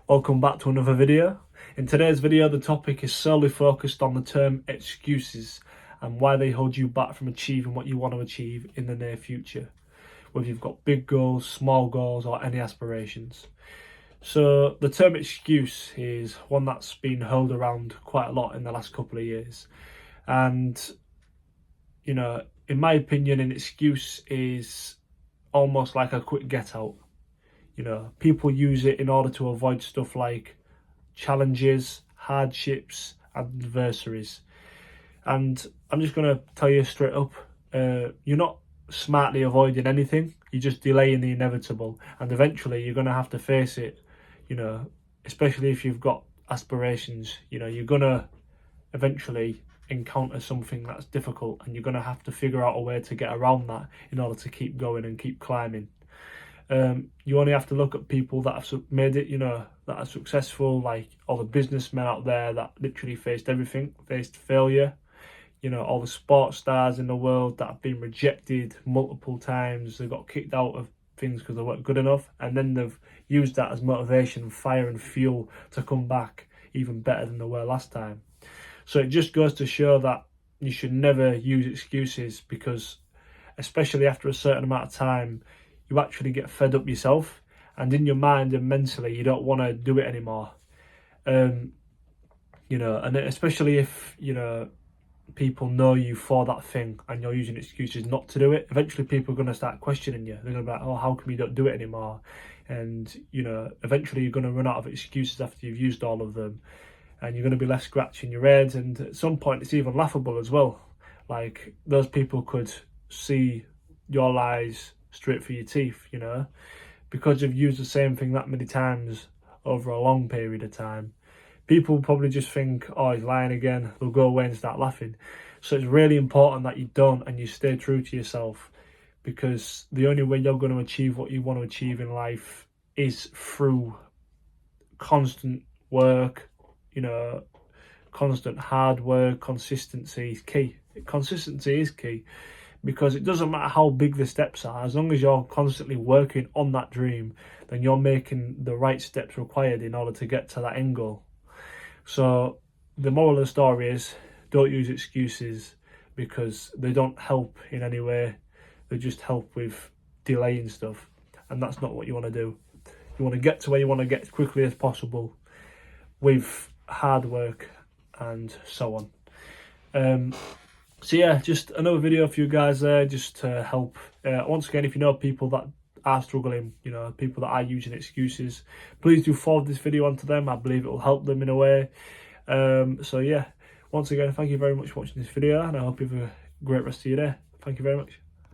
Welcome back to another video. In today's video, the topic is solely focused on the term excuses and why they hold you back from achieving what you want to achieve in the near future, whether you've got big goals, small goals, or any aspirations. So the term excuse is one that's been hurled around quite a lot in the last couple of years. And, you know, in my opinion, an excuse is almost like a quick get out. You know, people use it in order to avoid stuff like challenges, hardships, adversaries. And I'm just going to tell you straight up, you're not smartly avoiding anything, you're just delaying the inevitable. And eventually you're going to have to face it, you know, especially if you've got aspirations. You know, you're going to eventually encounter something that's difficult and you're going to have to figure out a way to get around that in order to keep going and keep climbing. You only have to look at people that have made it, you know, that are successful, like all the businessmen out there that literally faced everything, faced failure. You know, all the sports stars in the world that have been rejected multiple times. They got kicked out of things because they weren't good enough, and then they've used that as motivation, fire and fuel to come back even better than they were last time. So it just goes to show that you should never use excuses, because especially after a certain amount of time, you actually get fed up yourself, and in your mind and mentally you don't want to do it anymore. You know, and especially if, you know, people know you for that thing and you're using excuses not to do it, eventually people are going to start questioning you. They're going to be like, oh, how come you don't do it anymore? And, you know, eventually you're going to run out of excuses after you've used all of them, and you're going to be left scratching your head. And at some point it's even laughable as well. Like, those people could see your lies straight through your teeth, you know, because you've used the same thing that many times over a long period of time. People probably just think, oh, he's lying again. They'll go away and start laughing. So it's really important that you don't, and you stay true to yourself, because the only way you're going to achieve what you want to achieve in life is through constant work, you know, constant hard work. Consistency is key. Consistency is key. Because it doesn't matter how big the steps are, as long as you're constantly working on that dream, then you're making the right steps required in order to get to that end goal. So the moral of the story is, don't use excuses, because they don't help in any way. They just help with delaying stuff, and that's not what you want to do. You want to get to where you want to get as quickly as possible with hard work and so on. So yeah, just another video for you guys there, just to help. Once again, if you know people that are struggling, you know, people that are using excuses, please do forward this video on to them. I believe it will help them in a way. So yeah, once again, thank you very much for watching this video, and I hope you have a great rest of your day. Thank you very much.